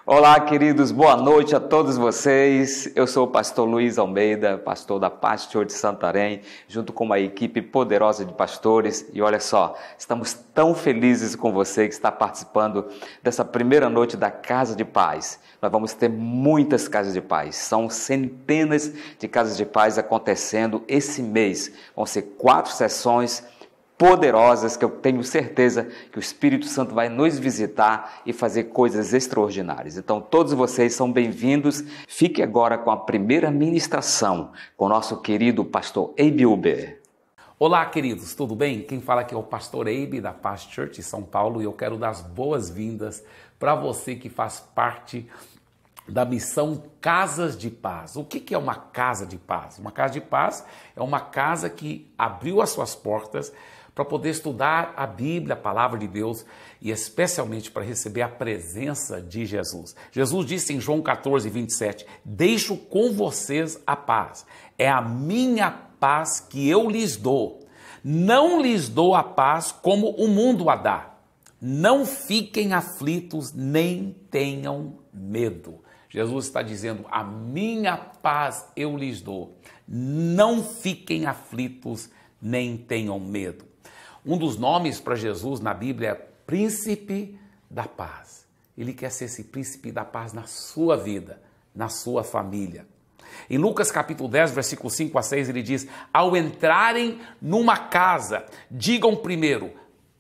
Olá, queridos, boa noite a todos vocês. Eu sou o pastor Luiz Almeida, pastor da Paz Church de Santarém, junto com uma equipe poderosa de pastores. E olha só, estamos tão felizes com você que está participando dessa primeira noite da Casa de Paz. Nós vamos ter muitas casas de paz, são centenas de casas de paz acontecendo esse mês. Vão ser 4 sessões poderosas que eu tenho certeza que o Espírito Santo vai nos visitar e fazer coisas extraordinárias. Então, todos vocês são bem-vindos. Fique agora com a primeira ministração com o nosso querido pastor Abe Uber. Olá, queridos, tudo bem? Quem fala aqui é o pastor Abe da Paz Church de São Paulo e eu quero dar as boas-vindas para você que faz parte da missão Casas de Paz. O que é uma casa de paz? Uma casa de paz é uma casa que abriu as suas portas para poder estudar a Bíblia, a palavra de Deus, e especialmente para receber a presença de Jesus. Jesus disse em João 14, 27, deixo com vocês a paz, é a minha paz que eu lhes dou, não lhes dou a paz como o mundo a dá, não fiquem aflitos nem tenham medo. Jesus está dizendo, a minha paz eu lhes dou, não fiquem aflitos nem tenham medo. Um dos nomes para Jesus na Bíblia é Príncipe da Paz. Ele quer ser esse Príncipe da Paz na sua vida, na sua família. Em Lucas capítulo 10, versículo 5 a 6, ele diz, ao entrarem numa casa, digam primeiro,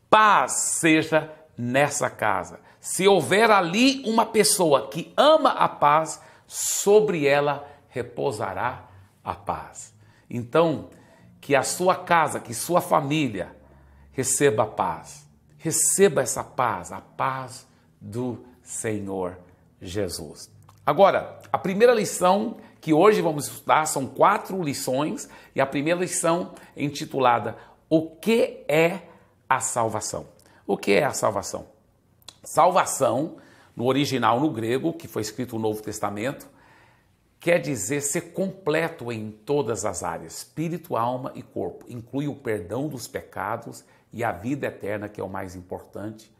paz seja nessa casa. Se houver ali uma pessoa que ama a paz, sobre ela repousará a paz. Então, que a sua casa, que sua família receba a paz. Receba essa paz, a paz do Senhor Jesus. Agora, a primeira lição que hoje vamos estudar são 4 lições e a primeira lição é intitulada O que é a salvação? O que é a salvação? Salvação, no original no grego, que foi escrito no Novo Testamento, quer dizer ser completo em todas as áreas, espírito, alma e corpo. Inclui o perdão dos pecados e a vida eterna, que é o mais importante,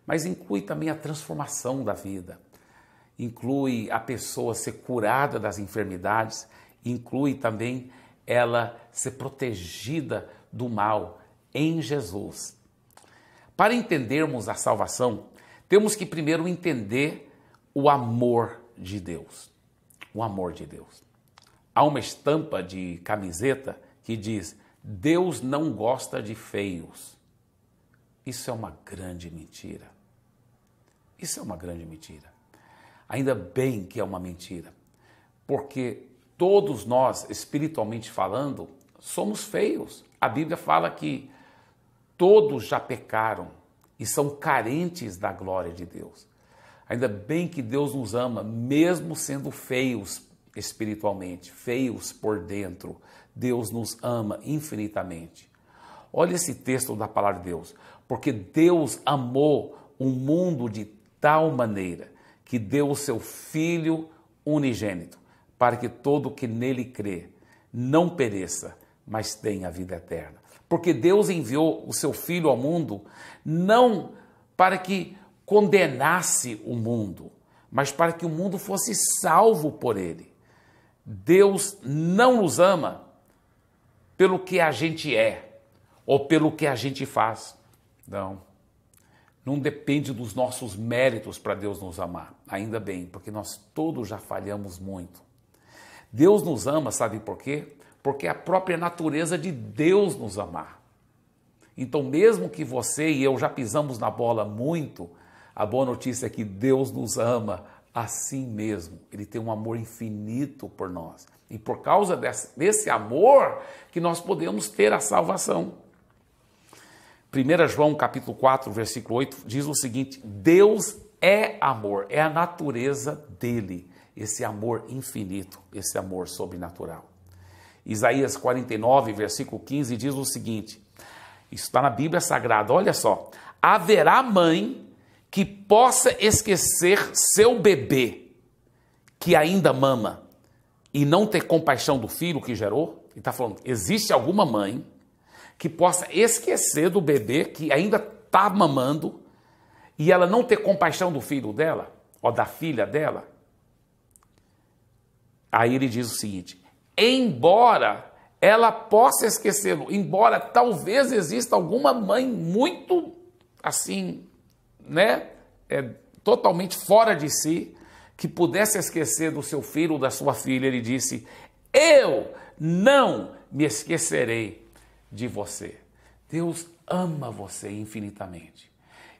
mas inclui também a transformação da vida, inclui a pessoa ser curada das enfermidades, inclui também ela ser protegida do mal em Jesus. Para entendermos a salvação, temos que primeiro entender o amor de Deus. O amor de Deus. Há uma estampa de camiseta que diz, Deus não gosta de feios. Isso é uma grande mentira. Isso é uma grande mentira. Ainda bem que é uma mentira, porque todos nós, espiritualmente falando, somos feios. A Bíblia fala que todos já pecaram e são carentes da glória de Deus. Ainda bem que Deus nos ama, mesmo sendo feios espiritualmente, feios por dentro. Deus nos ama infinitamente. Olha esse texto da palavra de Deus. Porque Deus amou o mundo de tal maneira que deu o seu Filho unigênito, para que todo que nele crê não pereça, mas tenha a vida eterna. Porque Deus enviou o seu Filho ao mundo não para que condenasse o mundo, mas para que o mundo fosse salvo por ele. Deus não nos ama pelo que a gente é ou pelo que a gente faz. Não depende dos nossos méritos para Deus nos amar. Ainda bem, porque nós todos já falhamos muito. Deus nos ama, sabe por quê? Porque é a própria natureza de Deus nos amar. Então, mesmo que você e eu já pisamos na bola muito, a boa notícia é que Deus nos ama assim mesmo. Ele tem um amor infinito por nós. E por causa desse amor que nós podemos ter a salvação. 1 João capítulo 4, versículo 8, diz o seguinte, Deus é amor, é a natureza dele, esse amor infinito, esse amor sobrenatural. Isaías 49, versículo 15, diz o seguinte, isso está na Bíblia Sagrada, olha só, haverá mãe que possa esquecer seu bebê, que ainda mama, e não ter compaixão do filho que gerou? Ele está falando, existe alguma mãe que possa esquecer do bebê que ainda está mamando e ela não ter compaixão do filho dela? ou da filha dela? Aí ele diz o seguinte: embora ela possa esquecê-lo, embora talvez exista alguma mãe muito assim, né, totalmente fora de si, que pudesse esquecer do seu filho ou da sua filha, ele disse: eu não me esquecerei de você. Deus ama você infinitamente.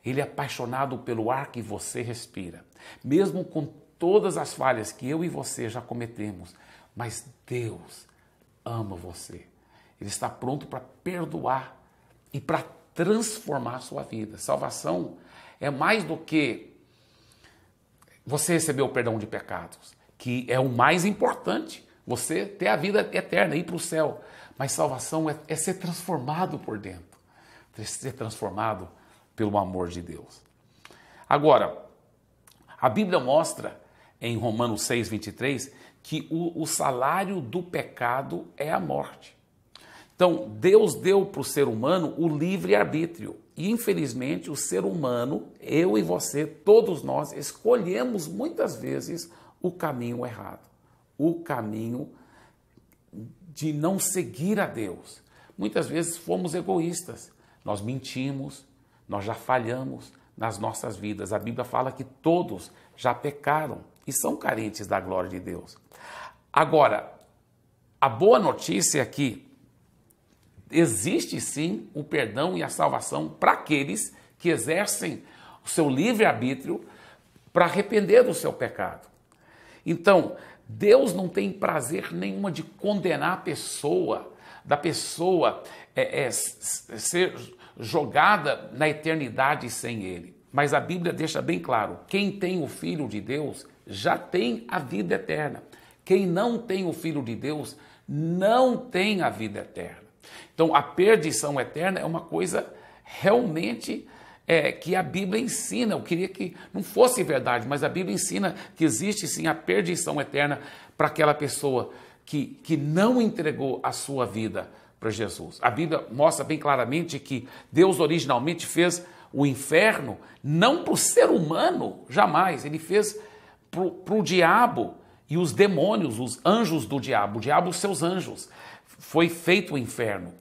Ele é apaixonado pelo ar que você respira, mesmo com todas as falhas que eu e você já cometemos, mas Deus ama você. Ele está pronto para perdoar e para transformar a sua vida. Salvação é mais do que você receber o perdão de pecados, que é o mais importante, você ter a vida eterna, ir para o céu. Mas salvação é ser transformado por dentro, ser transformado pelo amor de Deus. Agora, a Bíblia mostra em Romanos 6, 23, que o salário do pecado é a morte. Então, Deus deu para o ser humano o livre-arbítrio. E, infelizmente, o ser humano, eu e você, todos nós, escolhemos muitas vezes o caminho errado. O caminho de não seguir a Deus. Muitas vezes fomos egoístas. Nós mentimos, nós já falhamos nas nossas vidas. A Bíblia fala que todos já pecaram e são carentes da glória de Deus. Agora, a boa notícia é que existe sim o perdão e a salvação para aqueles que exercem o seu livre-arbítrio para arrepender do seu pecado. Então, Deus não tem prazer nenhuma de condenar a pessoa, da pessoa ser jogada na eternidade sem Ele. Mas a Bíblia deixa bem claro, quem tem o Filho de Deus já tem a vida eterna. Quem não tem o Filho de Deus não tem a vida eterna. Então, a perdição eterna é uma coisa realmente que a Bíblia ensina. Eu queria que não fosse verdade, mas a Bíblia ensina que existe sim a perdição eterna para aquela pessoa que não entregou a sua vida para Jesus. A Bíblia mostra bem claramente que Deus originalmente fez o inferno não para o ser humano, jamais. Ele fez para o diabo e os demônios, os anjos do diabo, o diabo e os seus anjos. Foi feito o inferno.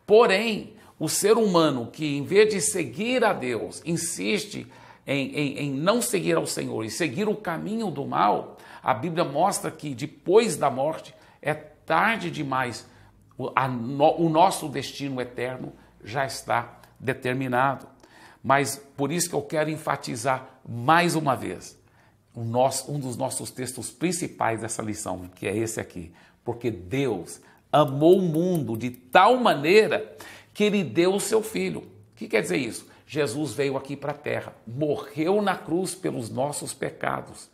Porém, o ser humano que, em vez de seguir a Deus, insiste em não seguir ao Senhor e seguir o caminho do mal, a Bíblia mostra que depois da morte é tarde demais. O nosso destino eterno já está determinado. Mas por isso que eu quero enfatizar mais uma vez um dos nossos textos principais dessa lição, que é esse aqui. Porque Deus amou o mundo de tal maneira que Ele deu o seu Filho. O que quer dizer isso? Jesus veio aqui para a terra, morreu na cruz pelos nossos pecados.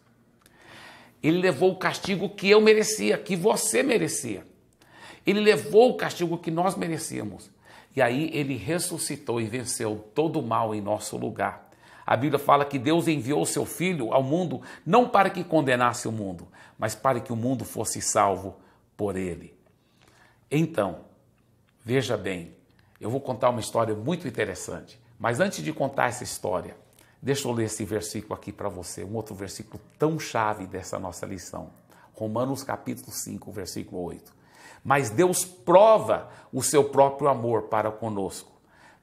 Ele levou o castigo que eu merecia, que você merecia. Ele levou o castigo que nós merecíamos. E aí Ele ressuscitou e venceu todo o mal em nosso lugar. A Bíblia fala que Deus enviou o seu Filho ao mundo não para que condenasse o mundo, mas para que o mundo fosse salvo por Ele. Então, veja bem, eu vou contar uma história muito interessante. Mas antes de contar essa história, deixa eu ler esse versículo aqui para você, um outro versículo tão chave dessa nossa lição. Romanos capítulo 5, versículo 8. Mas Deus prova o seu próprio amor para conosco,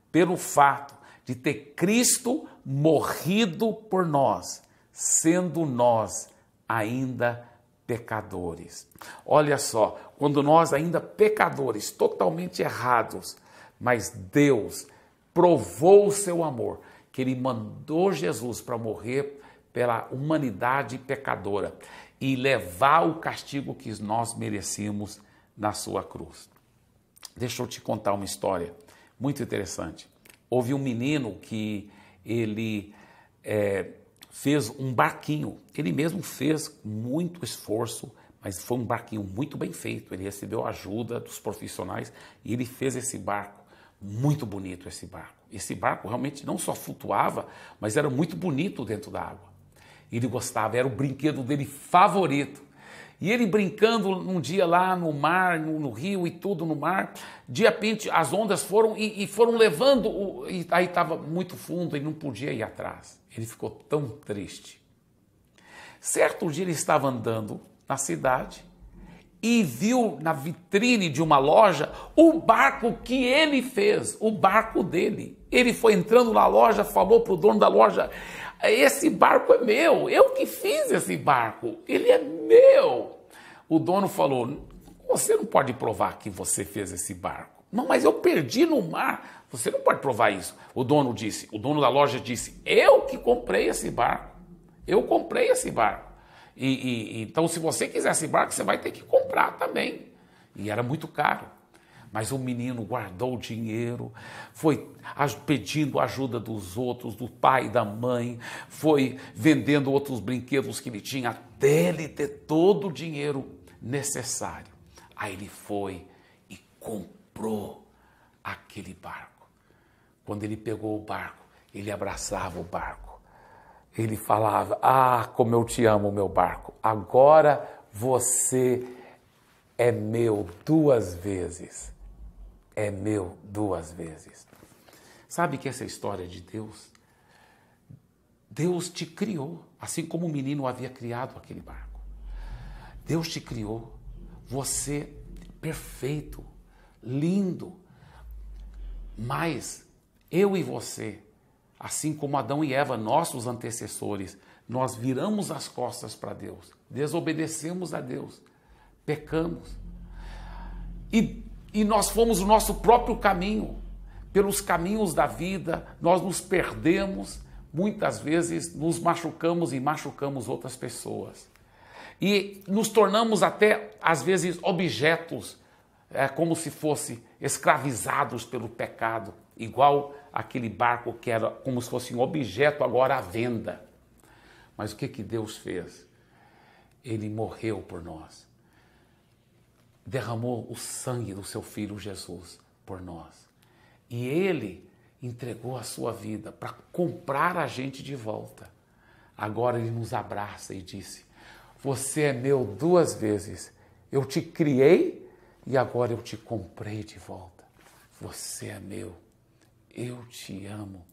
pelo fato de ter Cristo morrido por nós, sendo nós ainda pecadores. Olha só, quando nós ainda pecadores, totalmente errados, mas Deus provou o seu amor, que Ele mandou Jesus para morrer pela humanidade pecadora e levar o castigo que nós merecíamos na sua cruz. Deixa eu te contar uma história muito interessante. Houve um menino que ele fez um barquinho. Ele mesmo fez muito esforço, mas foi um barquinho muito bem feito. Ele recebeu a ajuda dos profissionais e ele fez esse barco. Muito bonito esse barco. Esse barco realmente não só flutuava, mas era muito bonito dentro da água. Ele gostava, era o brinquedo dele favorito. E ele brincando um dia lá no mar, no rio e tudo no mar, de repente as ondas foram e foram levando, e aí estava muito fundo e não podia ir atrás. Ele ficou tão triste, Certo dia ele estava andando na cidade e viu na vitrine de uma loja o barco que ele fez, o barco dele. Ele foi entrando na loja, falou para o dono da loja: esse barco é meu, eu que fiz esse barco, ele é meu. O dono falou: você não pode provar que você fez esse barco. Não, mas eu perdi no mar, você não pode provar isso. O dono da loja disse: eu que comprei esse barco, eu comprei esse barco. Então, se você quiser esse barco, você vai ter que comprar também. E era muito caro. Mas o menino guardou o dinheiro, foi pedindo ajuda dos outros, do pai e da mãe, foi vendendo outros brinquedos que ele tinha, até ele ter todo o dinheiro necessário. Aí ele foi e comprou aquele barco. Quando ele pegou o barco, ele abraçava o barco. Ele falava: ah, como eu te amo, meu barco. Agora você é meu 2 vezes. É meu 2 vezes. Sabe que essa história de Deus? Deus te criou, assim como o menino havia criado aquele barco. Deus te criou. Você perfeito, lindo. Mas eu e você, assim como Adão e Eva, nossos antecessores, nós viramos as costas para Deus, desobedecemos a Deus, pecamos. E nós fomos o nosso próprio caminho. Pelos caminhos da vida, nós nos perdemos, muitas vezes nos machucamos e machucamos outras pessoas. E nos tornamos até, às vezes, objetos, como se fosse escravizados pelo pecado, igual aquele barco que era como se fosse um objeto agora à venda. Mas o que Deus fez? Ele morreu por nós. Derramou o sangue do seu Filho Jesus por nós. E Ele entregou a sua vida para comprar a gente de volta. Agora Ele nos abraça e disse: você é meu 2 vezes. Eu te criei e agora eu te comprei de volta. Você é meu. Eu te amo.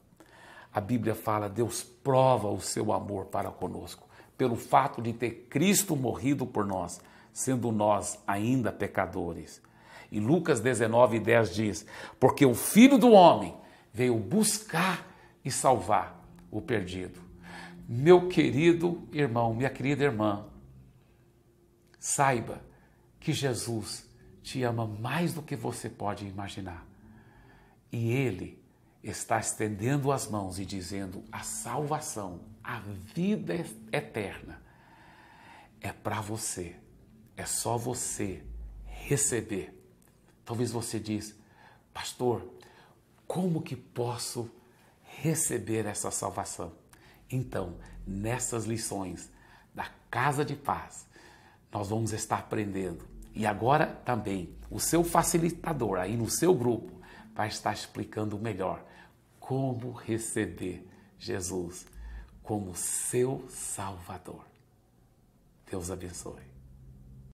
A Bíblia fala: Deus prova o seu amor para conosco, pelo fato de ter Cristo morrido por nós, sendo nós ainda pecadores. E Lucas 19:10 diz: porque o Filho do Homem veio buscar e salvar o perdido. Meu querido irmão, minha querida irmã, saiba que Jesus te ama mais do que você pode imaginar. E Ele está estendendo as mãos e dizendo: a salvação, a vida eterna é para você. É só você receber. Talvez você diz: pastor, como que posso receber essa salvação? Então, nessas lições da Casa de Paz, nós vamos estar aprendendo. E agora também, o seu facilitador aí no seu grupo vai estar explicando melhor como receber Jesus como seu Salvador. Deus abençoe.